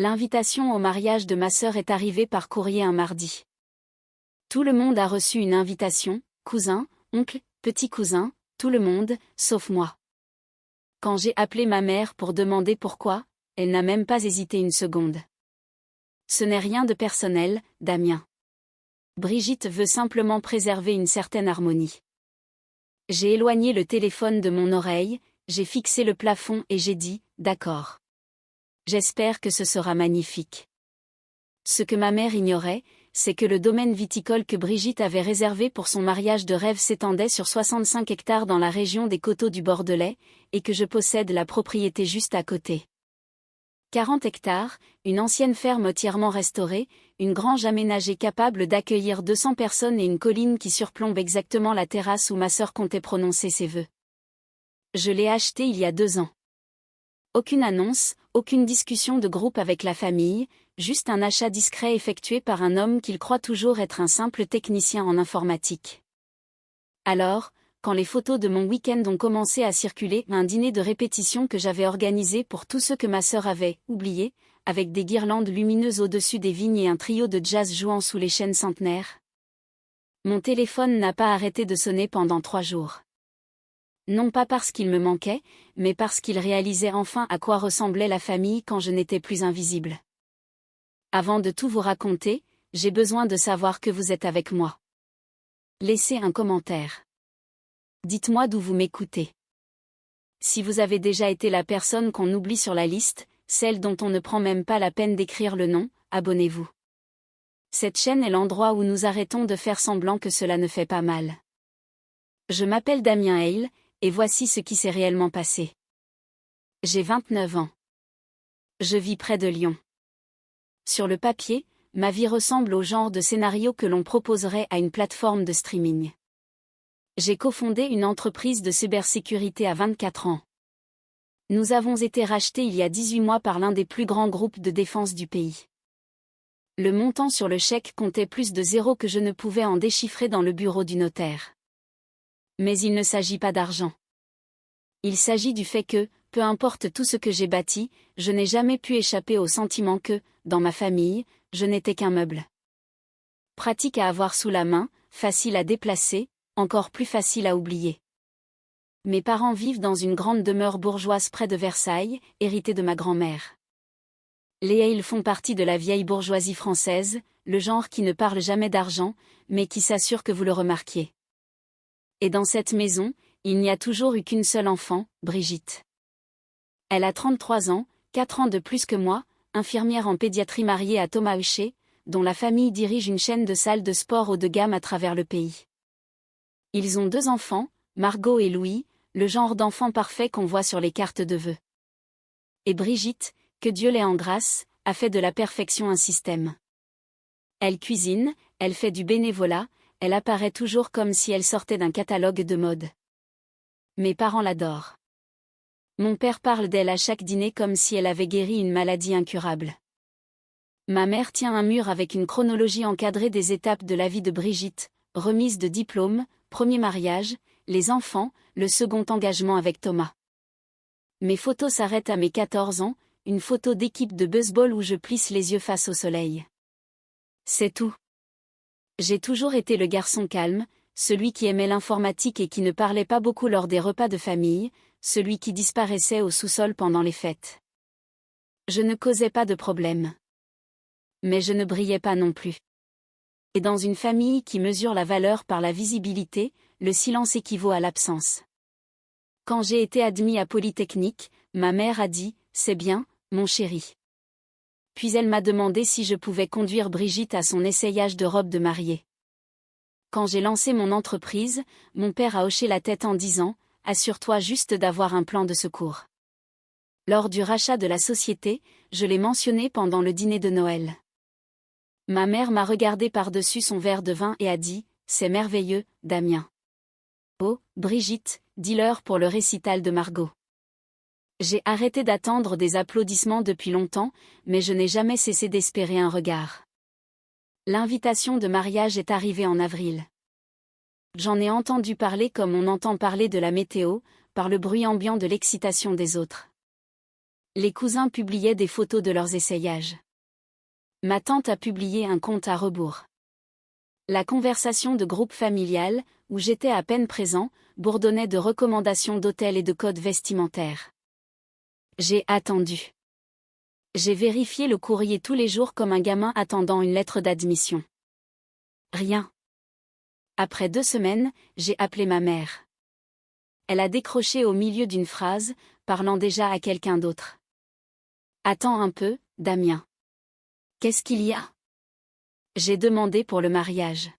L'invitation au mariage de ma sœur est arrivée par courrier un mardi. Tout le monde a reçu une invitation, cousin, oncle, petit cousin, tout le monde, sauf moi. Quand j'ai appelé ma mère pour demander pourquoi, elle n'a même pas hésité une seconde. Ce n'est rien de personnel, Damien. Brigitte veut simplement préserver une certaine harmonie. J'ai éloigné le téléphone de mon oreille, j'ai fixé le plafond et j'ai dit, d'accord. J'espère que ce sera magnifique. Ce que ma mère ignorait, c'est que le domaine viticole que Brigitte avait réservé pour son mariage de rêve s'étendait sur 65 hectares dans la région des Coteaux du Bordelais, et que je possède la propriété juste à côté. 40 hectares, une ancienne ferme entièrement restaurée, une grange aménagée capable d'accueillir 200 personnes et une colline qui surplombe exactement la terrasse où ma sœur comptait prononcer ses vœux. Je l'ai acheté il y a 2 ans. Aucune annonce, aucune discussion de groupe avec la famille, juste un achat discret effectué par un homme qu'il croit toujours être un simple technicien en informatique. Alors, quand les photos de mon week-end ont commencé à circuler, un dîner de répétition que j'avais organisé pour tous ceux que ma sœur avait oubliés, avec des guirlandes lumineuses au-dessus des vignes et un trio de jazz jouant sous les chênes centenaires. Mon téléphone n'a pas arrêté de sonner pendant 3 jours. Non pas parce qu'il me manquait, mais parce qu'il réalisait enfin à quoi ressemblait la famille quand je n'étais plus invisible. Avant de tout vous raconter, j'ai besoin de savoir que vous êtes avec moi. Laissez un commentaire. Dites-moi d'où vous m'écoutez. Si vous avez déjà été la personne qu'on oublie sur la liste, celle dont on ne prend même pas la peine d'écrire le nom, abonnez-vous. Cette chaîne est l'endroit où nous arrêtons de faire semblant que cela ne fait pas mal. Je m'appelle Damien Hale, et voici ce qui s'est réellement passé. J'ai 29 ans. Je vis près de Lyon. Sur le papier, ma vie ressemble au genre de scénario que l'on proposerait à une plateforme de streaming. J'ai cofondé une entreprise de cybersécurité à 24 ans. Nous avons été rachetés il y a 18 mois par l'un des plus grands groupes de défense du pays. Le montant sur le chèque comptait plus de 0 que je ne pouvais en déchiffrer dans le bureau du notaire. Mais il ne s'agit pas d'argent. Il s'agit du fait que, peu importe tout ce que j'ai bâti, je n'ai jamais pu échapper au sentiment que, dans ma famille, je n'étais qu'un meuble. Pratique à avoir sous la main, facile à déplacer, encore plus facile à oublier. Mes parents vivent dans une grande demeure bourgeoise près de Versailles, héritée de ma grand-mère. Les Hale font partie de la vieille bourgeoisie française, le genre qui ne parle jamais d'argent, mais qui s'assure que vous le remarquiez. Et dans cette maison, il n'y a toujours eu qu'une seule enfant, Brigitte. Elle a 33 ans, 4 ans de plus que moi, infirmière en pédiatrie mariée à Thomas Huchet, dont la famille dirige une chaîne de salles de sport haut de gamme à travers le pays. Ils ont 2 enfants, Margot et Louis, le genre d'enfant parfait qu'on voit sur les cartes de vœux. Et Brigitte, que Dieu l'ait en grâce, a fait de la perfection un système. Elle cuisine, elle fait du bénévolat, elle apparaît toujours comme si elle sortait d'un catalogue de mode. Mes parents l'adorent. Mon père parle d'elle à chaque dîner comme si elle avait guéri une maladie incurable. Ma mère tient un mur avec une chronologie encadrée des étapes de la vie de Brigitte, remise de diplôme, premier mariage, les enfants, le second engagement avec Thomas. Mes photos s'arrêtent à mes 14 ans, une photo d'équipe de baseball où je plisse les yeux face au soleil. C'est tout. J'ai toujours été le garçon calme, celui qui aimait l'informatique et qui ne parlait pas beaucoup lors des repas de famille, celui qui disparaissait au sous-sol pendant les fêtes. Je ne causais pas de problème. Mais je ne brillais pas non plus. Et dans une famille qui mesure la valeur par la visibilité, le silence équivaut à l'absence. Quand j'ai été admis à Polytechnique, ma mère a dit « C'est bien, mon chéri ». Puis elle m'a demandé si je pouvais conduire Brigitte à son essayage de robe de mariée. Quand j'ai lancé mon entreprise, mon père a hoché la tête en disant « Assure-toi juste d'avoir un plan de secours ». Lors du rachat de la société, je l'ai mentionné pendant le dîner de Noël. Ma mère m'a regardé par-dessus son verre de vin et a dit « C'est merveilleux, Damien ». Oh, Brigitte, dis-leur pour le récital de Margot. J'ai arrêté d'attendre des applaudissements depuis longtemps, mais je n'ai jamais cessé d'espérer un regard. L'invitation de mariage est arrivée en avril. J'en ai entendu parler comme on entend parler de la météo, par le bruit ambiant de l'excitation des autres. Les cousins publiaient des photos de leurs essayages. Ma tante a publié un compte à rebours. La conversation de groupe familial, où j'étais à peine présent, bourdonnait de recommandations d'hôtels et de codes vestimentaires. J'ai attendu. J'ai vérifié le courrier tous les jours comme un gamin attendant une lettre d'admission. Rien. Après 2 semaines, j'ai appelé ma mère. Elle a décroché au milieu d'une phrase, parlant déjà à quelqu'un d'autre. Attends un peu, Damien. Qu'est-ce qu'il y a ? J'ai demandé pour le mariage.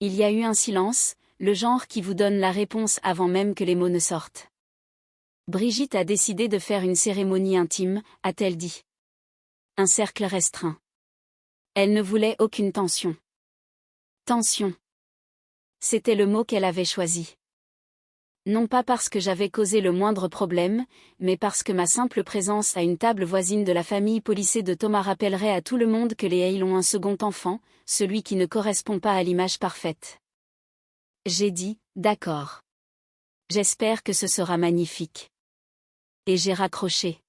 Il y a eu un silence, le genre qui vous donne la réponse avant même que les mots ne sortent. Brigitte a décidé de faire une cérémonie intime, a-t-elle dit. Un cercle restreint. Elle ne voulait aucune tension. Tension. C'était le mot qu'elle avait choisi. Non pas parce que j'avais causé le moindre problème, mais parce que ma simple présence à une table voisine de la famille policée de Thomas rappellerait à tout le monde que les Hale ont un second enfant, celui qui ne correspond pas à l'image parfaite. J'ai dit, d'accord. J'espère que ce sera magnifique. Et j'ai raccroché.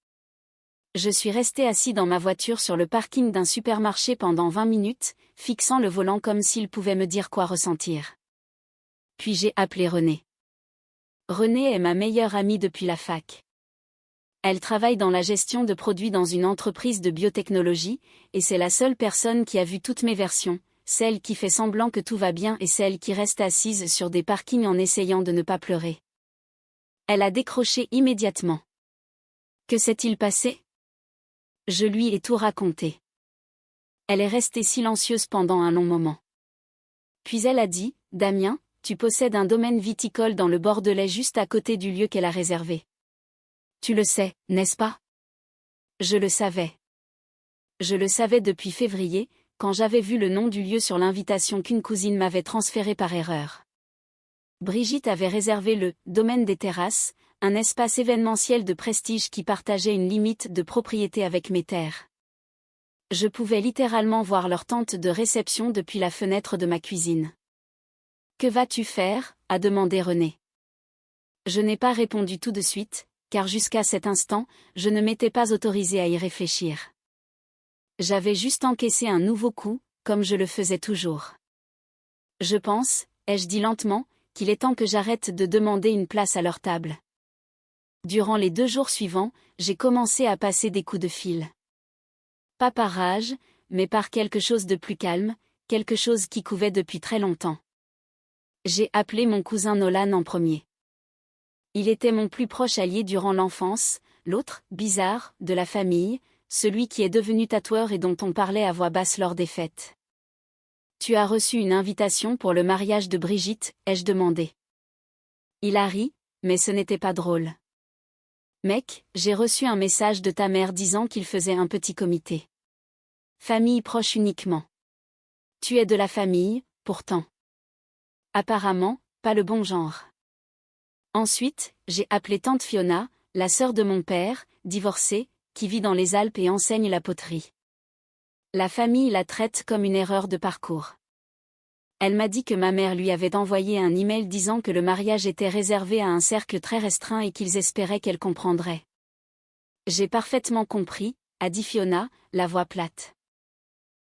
Je suis resté assis dans ma voiture sur le parking d'un supermarché pendant 20 minutes, fixant le volant comme s'il pouvait me dire quoi ressentir. Puis j'ai appelé Renée. Renée est ma meilleure amie depuis la fac. Elle travaille dans la gestion de produits dans une entreprise de biotechnologie, et c'est la seule personne qui a vu toutes mes versions, celle qui fait semblant que tout va bien et celle qui reste assise sur des parkings en essayant de ne pas pleurer. Elle a décroché immédiatement. Que s'est-il passé ? Je lui ai tout raconté. Elle est restée silencieuse pendant un long moment. Puis elle a dit, Damien, tu possèdes un domaine viticole dans le Bordelais juste à côté du lieu qu'elle a réservé. Tu le sais, n'est-ce pas ? Je le savais. Je le savais depuis février, quand j'avais vu le nom du lieu sur l'invitation qu'une cousine m'avait transférée par erreur. Brigitte avait réservé le « Domaine des Terrasses », un espace événementiel de prestige qui partageait une limite de propriété avec mes terres. Je pouvais littéralement voir leur tente de réception depuis la fenêtre de ma cuisine. « Que vas-tu faire ?» a demandé Renée. Je n'ai pas répondu tout de suite, car jusqu'à cet instant, je ne m'étais pas autorisée à y réfléchir. J'avais juste encaissé un nouveau coup, comme je le faisais toujours. Je pense, ai-je dit lentement, qu'il est temps que j'arrête de demander une place à leur table. Durant les 2 jours suivants, j'ai commencé à passer des coups de fil. Pas par rage, mais par quelque chose de plus calme, quelque chose qui couvait depuis très longtemps. J'ai appelé mon cousin Nolan en premier. Il était mon plus proche allié durant l'enfance, l'autre, bizarre, de la famille, celui qui est devenu tatoueur et dont on parlait à voix basse lors des fêtes. Tu as reçu une invitation pour le mariage de Brigitte, ai-je demandé. Il a ri, mais ce n'était pas drôle. Mec, j'ai reçu un message de ta mère disant qu'il faisait un petit comité. Famille proche uniquement. Tu es de la famille, pourtant. Apparemment, pas le bon genre. Ensuite, j'ai appelé tante Fiona, la sœur de mon père, divorcée, qui vit dans les Alpes et enseigne la poterie. La famille la traite comme une erreur de parcours. Elle m'a dit que ma mère lui avait envoyé un email disant que le mariage était réservé à un cercle très restreint et qu'ils espéraient qu'elle comprendrait. J'ai parfaitement compris, a dit Fiona, la voix plate.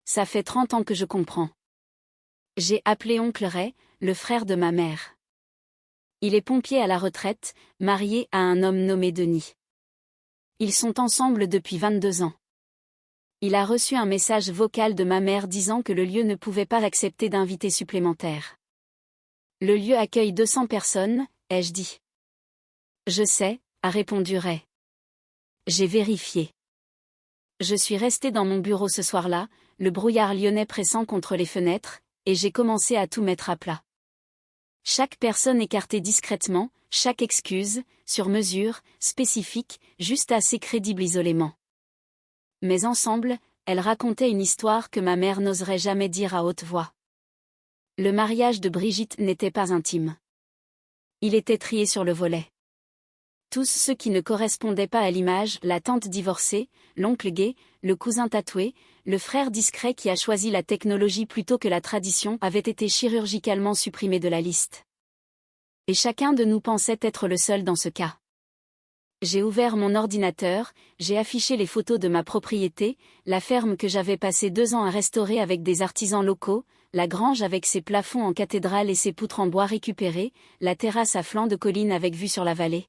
Ça fait 30 ans que je comprends. J'ai appelé oncle Ray, le frère de ma mère. Il est pompier à la retraite, marié à un homme nommé Denis. Ils sont ensemble depuis 22 ans. Il a reçu un message vocal de ma mère disant que le lieu ne pouvait pas accepter d'invités supplémentaires. Le lieu accueille 200 personnes, ai-je dit. Je sais, a répondu Ray. J'ai vérifié. Je suis resté dans mon bureau ce soir-là, le brouillard lyonnais pressant contre les fenêtres, et j'ai commencé à tout mettre à plat. Chaque personne écartée discrètement, chaque excuse, sur mesure, spécifique, juste assez crédible isolément. Mais ensemble, elles racontaient une histoire que ma mère n'oserait jamais dire à haute voix. Le mariage de Brigitte n'était pas intime. Il était trié sur le volet. Tous ceux qui ne correspondaient pas à l'image, la tante divorcée, l'oncle gay, le cousin tatoué, le frère discret qui a choisi la technologie plutôt que la tradition, avaient été chirurgicalement supprimés de la liste. Et chacun de nous pensait être le seul dans ce cas. J'ai ouvert mon ordinateur, j'ai affiché les photos de ma propriété, la ferme que j'avais passé 2 ans à restaurer avec des artisans locaux, la grange avec ses plafonds en cathédrale et ses poutres en bois récupérées, la terrasse à flanc de colline avec vue sur la vallée.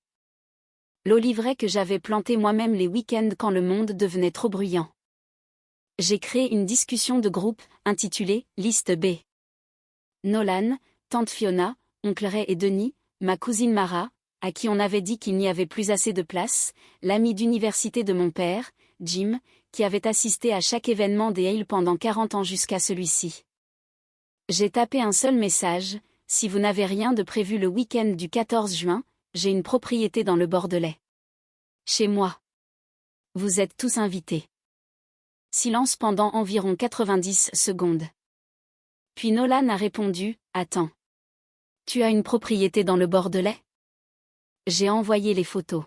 L'oliveraie que j'avais planté moi-même les week-ends quand le monde devenait trop bruyant. J'ai créé une discussion de groupe, intitulée « Liste B ». Nolan, tante Fiona, oncle Ray et Denis, ma cousine Mara, à qui on avait dit qu'il n'y avait plus assez de place, l'ami d'université de mon père, Jim, qui avait assisté à chaque événement des Hale pendant 40 ans jusqu'à celui-ci. J'ai tapé un seul message: si vous n'avez rien de prévu le week-end du 14 juin, j'ai une propriété dans le Bordelais. Chez moi. Vous êtes tous invités. Silence pendant environ 90 secondes. Puis Nolan a répondu: attends. Tu as une propriété dans le Bordelais? J'ai envoyé les photos.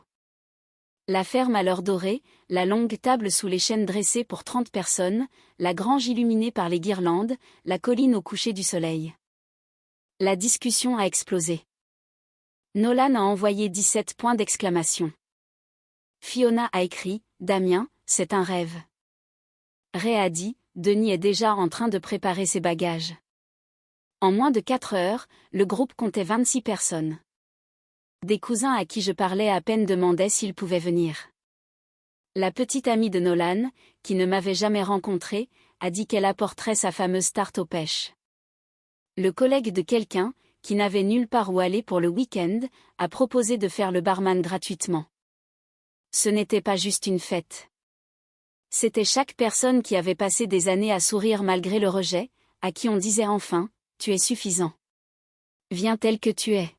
La ferme à l'heure dorée, la longue table sous les chênes dressés pour 30 personnes, la grange illuminée par les guirlandes, la colline au coucher du soleil. La discussion a explosé. Nolan a envoyé 17 points d'exclamation. Fiona a écrit: Damien, c'est un rêve. Ray a dit: Denis est déjà en train de préparer ses bagages. En moins de 4 heures, le groupe comptait 26 personnes. Des cousins à qui je parlais à peine demandaient s'ils pouvaient venir. La petite amie de Nolan, qui ne m'avait jamais rencontré, a dit qu'elle apporterait sa fameuse tarte aux pêches. Le collègue de quelqu'un, qui n'avait nulle part où aller pour le week-end, a proposé de faire le barman gratuitement. Ce n'était pas juste une fête. C'était chaque personne qui avait passé des années à sourire malgré le rejet, à qui on disait enfin: tu es suffisant. Viens tel que tu es.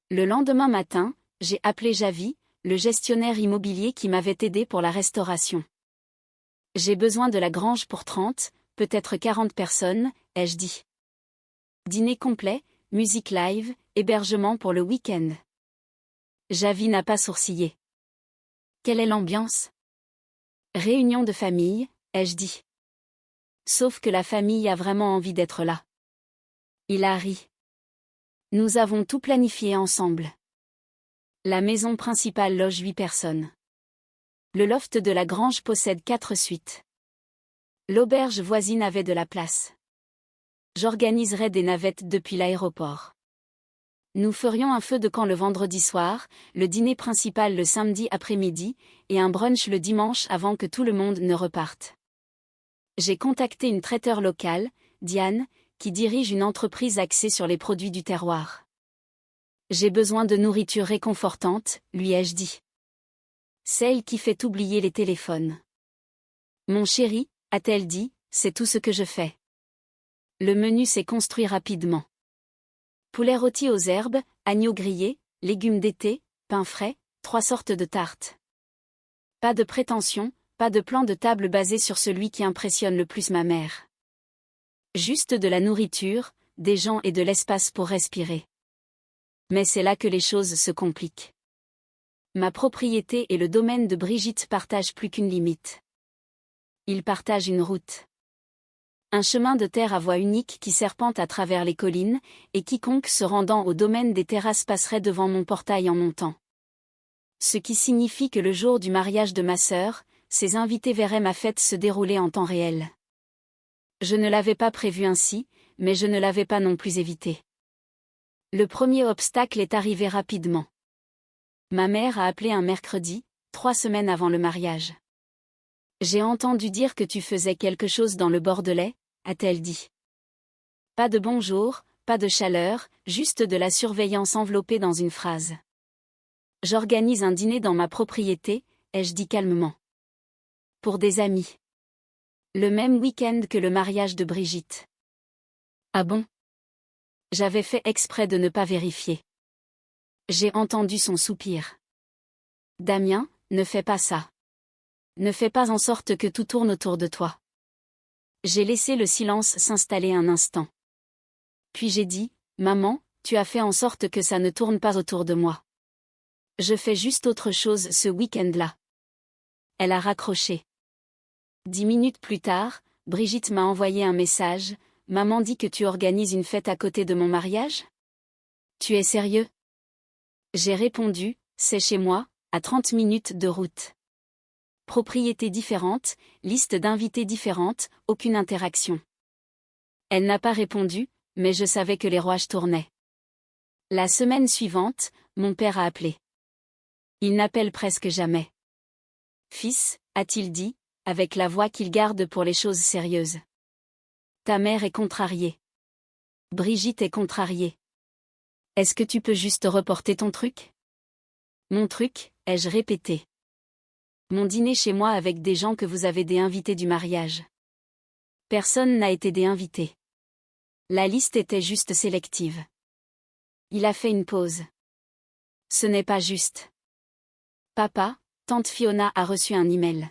Le lendemain matin, j'ai appelé Javi, le gestionnaire immobilier qui m'avait aidé pour la restauration. J'ai besoin de la grange pour 30, peut-être 40 personnes, ai-je dit. Dîner complet, musique live, hébergement pour le week-end. Javi n'a pas sourcillé. Quelle est l'ambiance? Réunion de famille, ai-je dit. Sauf que la famille a vraiment envie d'être là. Il a ri. Nous avons tout planifié ensemble. La maison principale loge 8 personnes. Le loft de la grange possède 4 suites. L'auberge voisine avait de la place. J'organiserai des navettes depuis l'aéroport. Nous ferions un feu de camp le vendredi soir, le dîner principal le samedi après-midi, et un brunch le dimanche avant que tout le monde ne reparte. J'ai contacté une traiteur locale, Diane, qui dirige une entreprise axée sur les produits du terroir. J'ai besoin de nourriture réconfortante, lui ai-je dit. Celle qui fait oublier les téléphones. Mon chéri, a-t-elle dit, c'est tout ce que je fais. Le menu s'est construit rapidement. Poulet rôti aux herbes, agneau grillé, légumes d'été, pain frais, 3 sortes de tartes. Pas de prétention, pas de plan de table basé sur celui qui impressionne le plus ma mère. Juste de la nourriture, des gens et de l'espace pour respirer. Mais c'est là que les choses se compliquent. Ma propriété et le domaine de Brigitte partagent plus qu'une limite. Ils partagent une route. Un chemin de terre à voie unique qui serpente à travers les collines, et quiconque se rendant au domaine des terrasses passerait devant mon portail en montant. Ce qui signifie que le jour du mariage de ma sœur, ses invités verraient ma fête se dérouler en temps réel. Je ne l'avais pas prévu ainsi, mais je ne l'avais pas non plus évité. Le premier obstacle est arrivé rapidement. Ma mère a appelé un mercredi, 3 semaines avant le mariage. J'ai entendu dire que tu faisais quelque chose dans le Bordelais, a-t-elle dit. Pas de bonjour, pas de chaleur, juste de la surveillance enveloppée dans une phrase. J'organise un dîner dans ma propriété, ai-je dit calmement. Pour des amis. Le même week-end que le mariage de Brigitte. Ah bon? J'avais fait exprès de ne pas vérifier. J'ai entendu son soupir. Damien, ne fais pas ça. Ne fais pas en sorte que tout tourne autour de toi. J'ai laissé le silence s'installer un instant. Puis j'ai dit, maman, tu as fait en sorte que ça ne tourne pas autour de moi. Je fais juste autre chose ce week-end-là. Elle a raccroché. 10 minutes plus tard, Brigitte m'a envoyé un message. Maman dit que tu organises une fête à côté de mon mariage? Tu es sérieux? J'ai répondu, c'est chez moi, à 30 minutes de route. Propriétés différentes, liste d'invités différentes, aucune interaction. Elle n'a pas répondu, mais je savais que les rouages tournaient. La semaine suivante, mon père a appelé. Il n'appelle presque jamais. Fils, a-t-il dit, avec la voix qu'il garde pour les choses sérieuses. Ta mère est contrariée. Brigitte est contrariée. Est-ce que tu peux juste reporter ton truc? Mon truc, ai-je répété. Mon dîner chez moi avec des gens que vous avez des invités du mariage. Personne n'a été des invités. La liste était juste sélective. Il a fait une pause. Ce n'est pas juste. Papa, tante Fiona a reçu un email.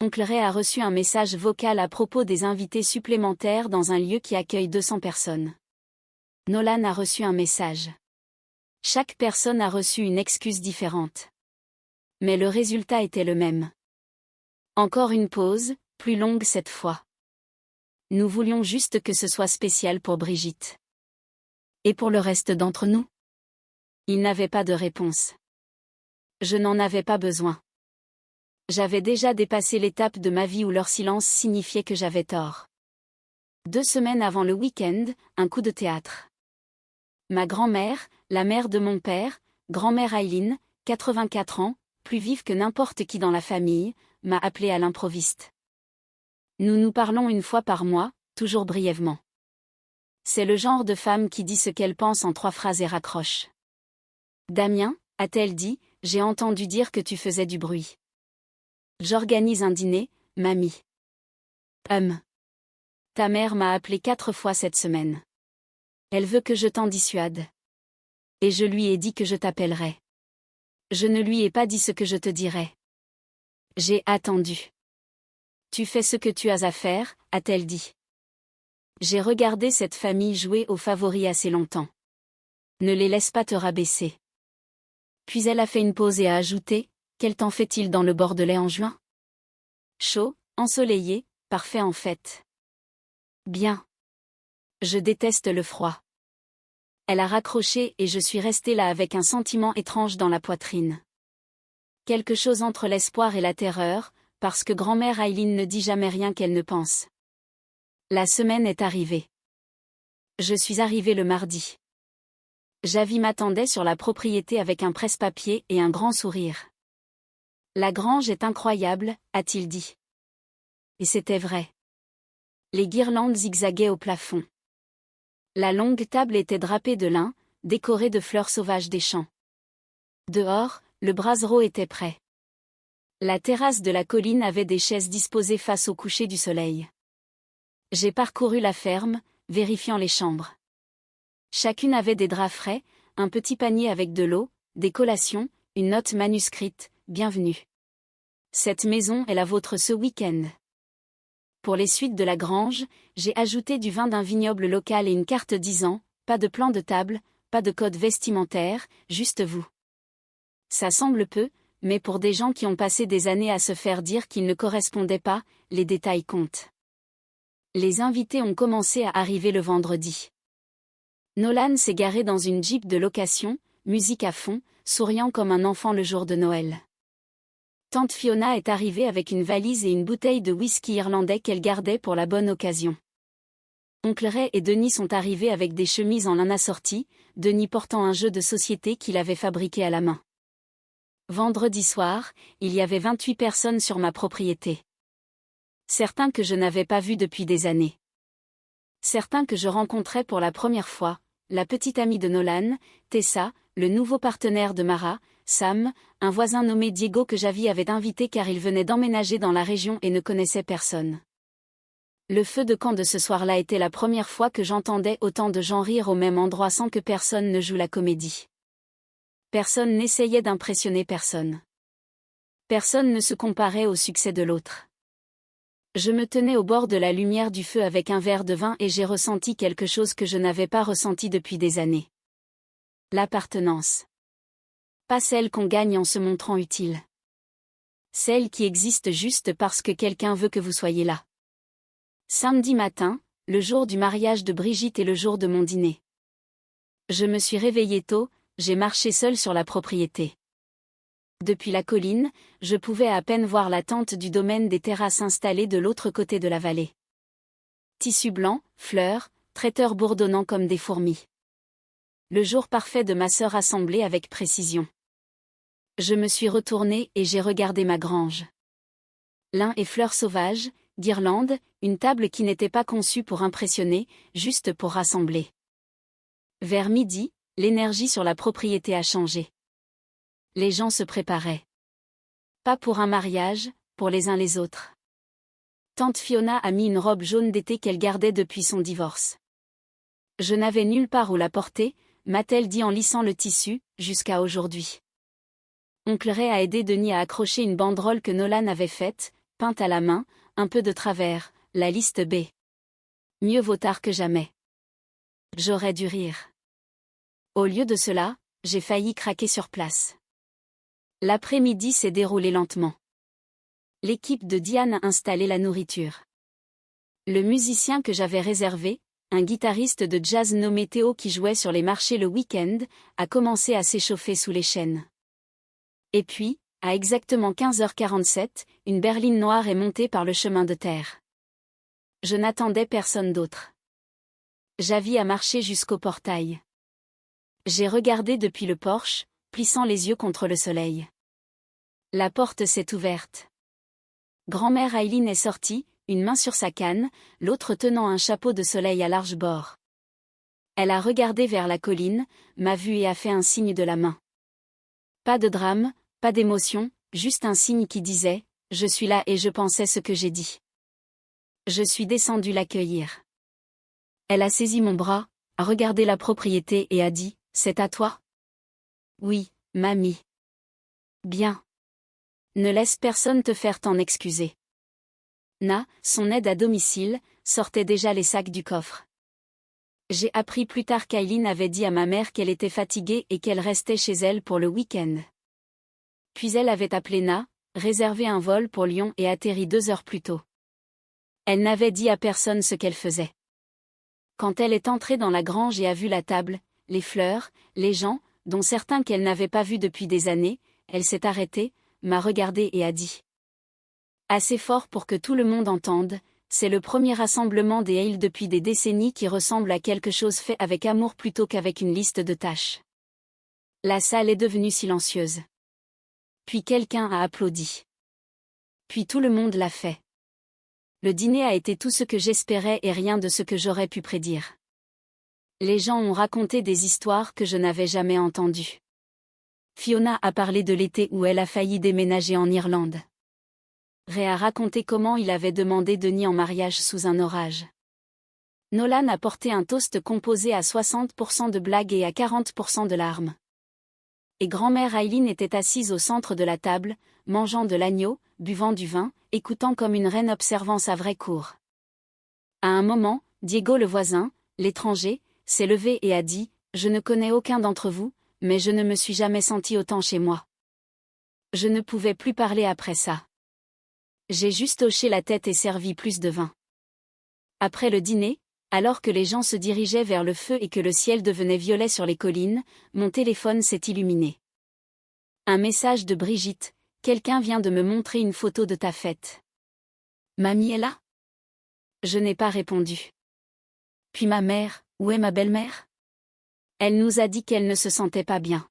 Oncle Ray a reçu un message vocal à propos des invités supplémentaires dans un lieu qui accueille 200 personnes. Nolan a reçu un message. Chaque personne a reçu une excuse différente. Mais le résultat était le même. Encore une pause, plus longue cette fois. Nous voulions juste que ce soit spécial pour Brigitte. Et pour le reste d'entre nous? Il n'avait pas de réponse. Je n'en avais pas besoin. J'avais déjà dépassé l'étape de ma vie où leur silence signifiait que j'avais tort. 2 semaines avant le week-end, un coup de théâtre. Ma grand-mère, la mère de mon père, grand-mère Eileen, 84 ans, plus vive que n'importe qui dans la famille, m'a appelé à l'improviste. Nous nous parlons une fois par mois, toujours brièvement. C'est le genre de femme qui dit ce qu'elle pense en 3 phrases et raccroche. Damien, a-t-elle dit, j'ai entendu dire que tu faisais du bruit. J'organise un dîner, mamie. Ta mère m'a appelé 4 fois cette semaine. Elle veut que je t'en dissuade. Et je lui ai dit que je t'appellerai. Je ne lui ai pas dit ce que je te dirais. J'ai attendu. Tu fais ce que tu as à faire, a-t-elle dit. J'ai regardé cette famille jouer aux favoris assez longtemps. Ne les laisse pas te rabaisser. Puis elle a fait une pause et a ajouté, quel temps fait-il dans le Bordelais en juin? Chaud, ensoleillé, parfait en fait. Bien. Je déteste le froid. Elle a raccroché et je suis restée là avec un sentiment étrange dans la poitrine. Quelque chose entre l'espoir et la terreur, parce que grand-mère Eileen ne dit jamais rien qu'elle ne pense. La semaine est arrivée. Je suis arrivée le mardi. Javi m'attendait sur la propriété avec un presse-papier et un grand sourire. La grange est incroyable, a-t-il dit. Et c'était vrai. Les guirlandes zigzaguaient au plafond. La longue table était drapée de lin, décorée de fleurs sauvages des champs. Dehors, le brasero était prêt. La terrasse de la colline avait des chaises disposées face au coucher du soleil. J'ai parcouru la ferme, vérifiant les chambres. Chacune avait des draps frais, un petit panier avec de l'eau, des collations, une note manuscrite, bienvenue. Cette maison est la vôtre ce week-end. Pour les suites de la grange, j'ai ajouté du vin d'un vignoble local et une carte disant, pas de plan de table, pas de code vestimentaire, juste vous. Ça semble peu, mais pour des gens qui ont passé des années à se faire dire qu'ils ne correspondaient pas, les détails comptent. Les invités ont commencé à arriver le vendredi. Nolan s'est garé dans une Jeep de location, musique à fond, souriant comme un enfant le jour de Noël. Tante Fiona est arrivée avec une valise et une bouteille de whisky irlandais qu'elle gardait pour la bonne occasion. Oncle Ray et Denis sont arrivés avec des chemises en lin assorties, Denis portant un jeu de société qu'il avait fabriqué à la main. Vendredi soir, il y avait 28 personnes sur ma propriété. Certains que je n'avais pas vus depuis des années. Certains que je rencontrais pour la première fois, la petite amie de Nolan, Tessa, le nouveau partenaire de Mara, Sam, un voisin nommé Diego que Javi avait invité car il venait d'emménager dans la région et ne connaissait personne. Le feu de camp de ce soir-là était la première fois que j'entendais autant de gens rire au même endroit sans que personne ne joue la comédie. Personne n'essayait d'impressionner personne. Personne ne se comparait au succès de l'autre. Je me tenais au bord de la lumière du feu avec un verre de vin et j'ai ressenti quelque chose que je n'avais pas ressenti depuis des années. L'appartenance. Pas celle qu'on gagne en se montrant utile. Celle qui existe juste parce que quelqu'un veut que vous soyez là. Samedi matin, le jour du mariage de Brigitte et le jour de mon dîner. Je me suis réveillée tôt, j'ai marché seule sur la propriété. Depuis la colline, je pouvais à peine voir la tente du domaine des terrasses installées de l'autre côté de la vallée. Tissu blanc, fleurs, traiteurs bourdonnant comme des fourmis. Le jour parfait de ma sœur assemblé avec précision. Je me suis retournée et j'ai regardé ma grange. Lin et fleurs sauvages, guirlandes, une table qui n'était pas conçue pour impressionner, juste pour rassembler. Vers midi, l'énergie sur la propriété a changé. Les gens se préparaient. Pas pour un mariage, pour les uns les autres. Tante Fiona a mis une robe jaune d'été qu'elle gardait depuis son divorce. Je n'avais nulle part où la porter, m'a-t-elle dit en lissant le tissu, jusqu'à aujourd'hui. Oncle Ray a aidé Denis à accrocher une banderole que Nolan avait faite, peinte à la main, un peu de travers, la liste B. Mieux vaut tard que jamais. J'aurais dû rire. Au lieu de cela, j'ai failli craquer sur place. L'après-midi s'est déroulé lentement. L'équipe de Diane a installé la nourriture. Le musicien que j'avais réservé, un guitariste de jazz nommé Théo qui jouait sur les marchés le week-end, a commencé à s'échauffer sous les chênes. Et puis, à exactement 15h47, une berline noire est montée par le chemin de terre. Je n'attendais personne d'autre. J'avais à marcher jusqu'au portail. J'ai regardé depuis le porche, plissant les yeux contre le soleil. La porte s'est ouverte. Grand-mère Aileen est sortie, une main sur sa canne, l'autre tenant un chapeau de soleil à large bord. Elle a regardé vers la colline, m'a vu et a fait un signe de la main. Pas de drame, pas d'émotion, juste un signe qui disait « Je suis là et je pensais ce que j'ai dit ». Je suis descendue l'accueillir. Elle a saisi mon bras, a regardé la propriété et a dit « C'est à toi ?» Oui, mamie. Bien. Ne laisse personne te faire t'en excuser. Na, son aide à domicile, sortait déjà les sacs du coffre. J'ai appris plus tard qu'Aileen avait dit à ma mère qu'elle était fatiguée et qu'elle restait chez elle pour le week-end. Puis elle avait appelé Na, réservé un vol pour Lyon et atterri 2 heures plus tôt. Elle n'avait dit à personne ce qu'elle faisait. Quand elle est entrée dans la grange et a vu la table, les fleurs, les gens, dont certains qu'elle n'avait pas vus depuis des années, elle s'est arrêtée, m'a regardée et a dit. Assez fort pour que tout le monde entende, c'est le premier rassemblement des Hale depuis des décennies qui ressemble à quelque chose fait avec amour plutôt qu'avec une liste de tâches. La salle est devenue silencieuse. Puis quelqu'un a applaudi. Puis tout le monde l'a fait. Le dîner a été tout ce que j'espérais et rien de ce que j'aurais pu prédire. Les gens ont raconté des histoires que je n'avais jamais entendues. Fiona a parlé de l'été où elle a failli déménager en Irlande. Ray a raconté comment il avait demandé Denis en mariage sous un orage. Nolan a porté un toast composé à 60% de blagues et à 40% de larmes. Et grand-mère Aileen était assise au centre de la table, mangeant de l'agneau, buvant du vin, écoutant comme une reine observant sa vraie cour. À un moment, Diego le voisin, l'étranger, s'est levé et a dit « Je ne connais aucun d'entre vous, mais je ne me suis jamais senti autant chez moi. » Je ne pouvais plus parler après ça. J'ai juste hoché la tête et servi plus de vin. Après le dîner, alors que les gens se dirigeaient vers le feu et que le ciel devenait violet sur les collines, mon téléphone s'est illuminé. Un message de Brigitte, quelqu'un vient de me montrer une photo de ta fête. Mamie est là ? Je n'ai pas répondu. Puis ma mère, où est ma belle-mère ? Elle nous a dit qu'elle ne se sentait pas bien.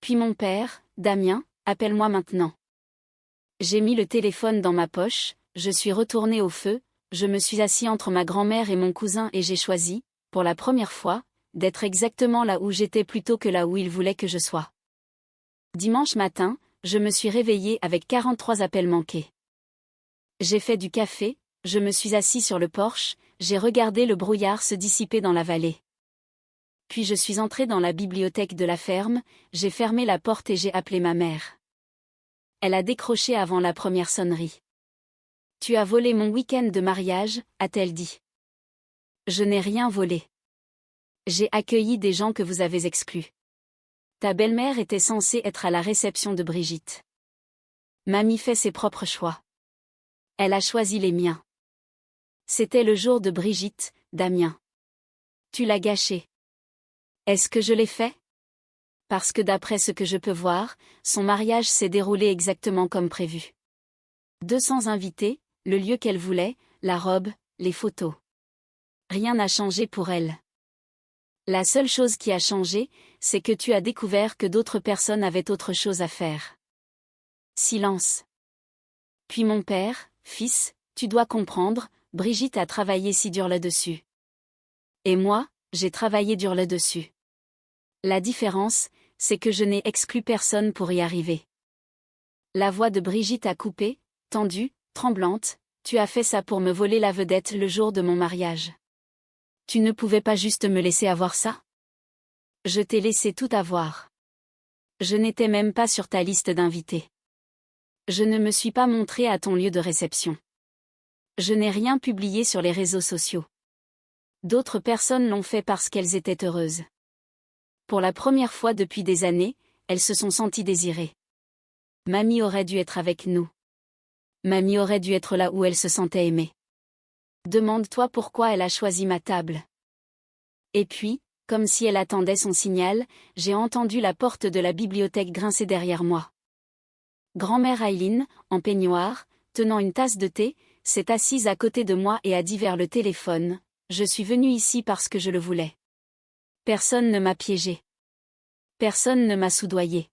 Puis mon père, Damien, appelle-moi maintenant. J'ai mis le téléphone dans ma poche, je suis retourné au feu, je me suis assis entre ma grand-mère et mon cousin et j'ai choisi, pour la première fois, d'être exactement là où j'étais plutôt que là où il voulait que je sois. Dimanche matin, je me suis réveillée avec 43 appels manqués. J'ai fait du café, je me suis assis sur le porche, j'ai regardé le brouillard se dissiper dans la vallée. Puis je suis entrée dans la bibliothèque de la ferme, j'ai fermé la porte et j'ai appelé ma mère. Elle a décroché avant la première sonnerie. « Tu as volé mon week-end de mariage », a-t-elle dit. Je n'ai rien volé. J'ai accueilli des gens que vous avez exclus. Ta belle-mère était censée être à la réception de Brigitte. Mamie fait ses propres choix. Elle a choisi les miens. C'était le jour de Brigitte, Damien. Tu l'as gâché. Est-ce que je l'ai fait ? Parce que d'après ce que je peux voir, son mariage s'est déroulé exactement comme prévu. 200 invités, le lieu qu'elle voulait, la robe, les photos. Rien n'a changé pour elle. La seule chose qui a changé, c'est que tu as découvert que d'autres personnes avaient autre chose à faire. Silence. Puis mon père, fils, tu dois comprendre, Brigitte a travaillé si dur là-dessus. Et moi, j'ai travaillé dur là-dessus. La différence, c'est que je n'ai exclu personne pour y arriver. La voix de Brigitte a coupé, tendue, tremblante, tu as fait ça pour me voler la vedette le jour de mon mariage. Tu ne pouvais pas juste me laisser avoir ça? Je t'ai laissé tout avoir. Je n'étais même pas sur ta liste d'invités. Je ne me suis pas montrée à ton lieu de réception. Je n'ai rien publié sur les réseaux sociaux. D'autres personnes l'ont fait parce qu'elles étaient heureuses. Pour la première fois depuis des années, elles se sont senties désirées. Mamie aurait dû être avec nous. Mamie aurait dû être là où elle se sentait aimée. Demande-toi pourquoi elle a choisi ma table. Et puis, comme si elle attendait son signal, j'ai entendu la porte de la bibliothèque grincer derrière moi. Grand-mère Aileen, en peignoir, tenant une tasse de thé, s'est assise à côté de moi et a dit vers le téléphone, « Je suis venue ici parce que je le voulais. Personne ne m'a piégé. Personne ne m'a soudoyé. »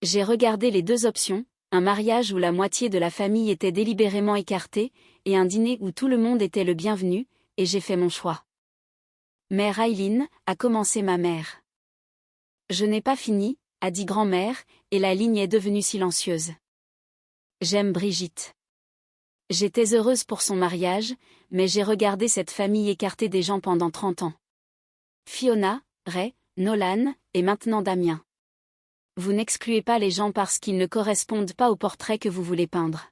J'ai regardé les deux options, un mariage où la moitié de la famille était délibérément écartée, et un dîner où tout le monde était le bienvenu, et j'ai fait mon choix. Mère Aileen, a commencé ma mère. Je n'ai pas fini, a dit grand-mère, et la ligne est devenue silencieuse. J'aime Brigitte. J'étais heureuse pour son mariage, mais j'ai regardé cette famille écartée des gens pendant 30 ans. Fiona, Ray, Nolan, et maintenant Damien. Vous n'excluez pas les gens parce qu'ils ne correspondent pas au portrait que vous voulez peindre.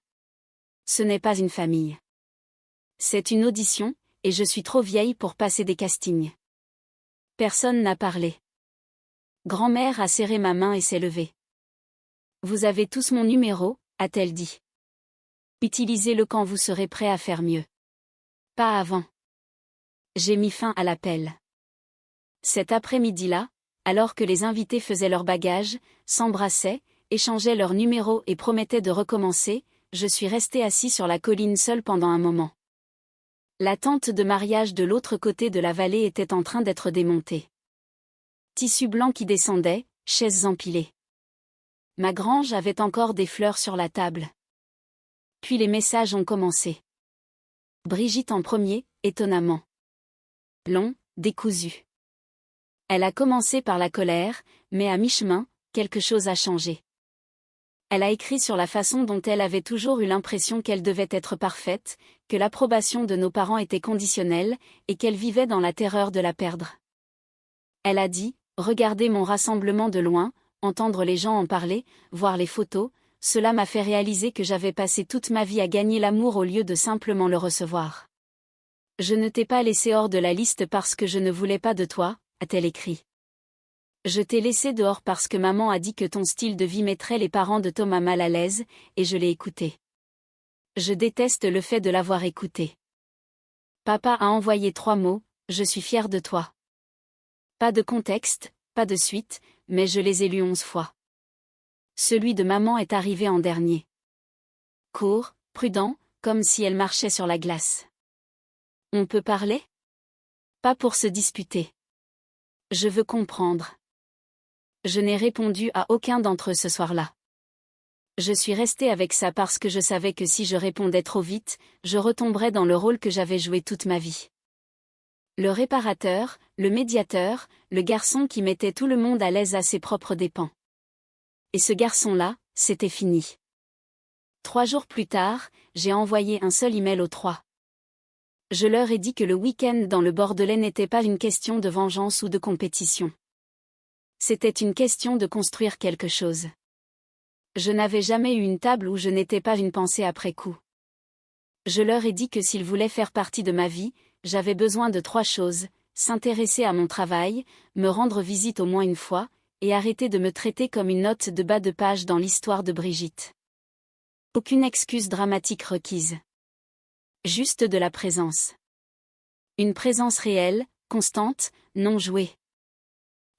Ce n'est pas une famille. C'est une audition, et je suis trop vieille pour passer des castings. Personne n'a parlé. Grand-mère a serré ma main et s'est levée. Vous avez tous mon numéro, a-t-elle dit. Utilisez-le quand vous serez prêt à faire mieux. Pas avant. J'ai mis fin à l'appel. Cet après-midi-là, alors que les invités faisaient leur bagage, s'embrassaient, échangeaient leurs numéros et promettaient de recommencer, je suis restée assis sur la colline seule pendant un moment. La tente de mariage de l'autre côté de la vallée était en train d'être démontée. Tissu blanc qui descendait, chaises empilées. Ma grange avait encore des fleurs sur la table. Puis les messages ont commencé. Brigitte en premier, étonnamment. Long, décousu. Elle a commencé par la colère, mais à mi-chemin, quelque chose a changé. Elle a écrit sur la façon dont elle avait toujours eu l'impression qu'elle devait être parfaite, que l'approbation de nos parents était conditionnelle, et qu'elle vivait dans la terreur de la perdre. Elle a dit, regarder mon rassemblement de loin, entendre les gens en parler, voir les photos, cela m'a fait réaliser que j'avais passé toute ma vie à gagner l'amour au lieu de simplement le recevoir. Je ne t'ai pas laissé hors de la liste parce que je ne voulais pas de toi, a-t-elle écrit. Je t'ai laissé dehors parce que maman a dit que ton style de vie mettrait les parents de Thomas mal à l'aise, et je l'ai écouté. Je déteste le fait de l'avoir écouté. Papa a envoyé 3 mots, je suis fière de toi. Pas de contexte, pas de suite, mais je les ai lus 11 fois. Celui de maman est arrivé en dernier. Court, prudent, comme si elle marchait sur la glace. On peut parler? Pas pour se disputer. Je veux comprendre. Je n'ai répondu à aucun d'entre eux ce soir-là. Je suis restée avec ça parce que je savais que si je répondais trop vite, je retomberais dans le rôle que j'avais joué toute ma vie. Le réparateur, le médiateur, le garçon qui mettait tout le monde à l'aise à ses propres dépens. Et ce garçon-là, c'était fini. 3 jours plus tard, j'ai envoyé un seul email aux 3. Je leur ai dit que le week-end dans le Bordelais n'était pas une question de vengeance ou de compétition. C'était une question de construire quelque chose. Je n'avais jamais eu une table où je n'étais pas une pensée après coup. Je leur ai dit que s'ils voulaient faire partie de ma vie, j'avais besoin de 3 choses, s'intéresser à mon travail, me rendre visite au moins une fois, et arrêter de me traiter comme une note de bas de page dans l'histoire de Brigitte. Aucune excuse dramatique requise. Juste de la présence. Une présence réelle, constante, non jouée.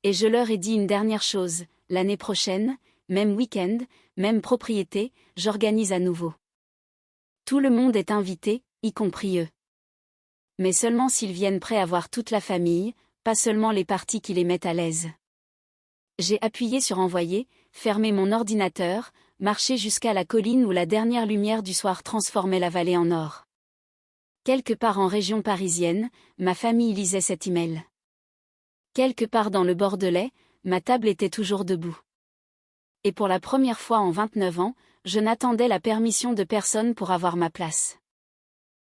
Et je leur ai dit une dernière chose, l'année prochaine, même week-end, même propriété, j'organise à nouveau. Tout le monde est invité, y compris eux. Mais seulement s'ils viennent prêts à voir toute la famille, pas seulement les parties qui les mettent à l'aise. J'ai appuyé sur envoyer, fermé mon ordinateur, marché jusqu'à la colline où la dernière lumière du soir transformait la vallée en or. Quelque part en région parisienne, ma famille lisait cet email. Quelque part dans le Bordelais, ma table était toujours debout. Et pour la première fois en 29 ans, je n'attendais la permission de personne pour avoir ma place.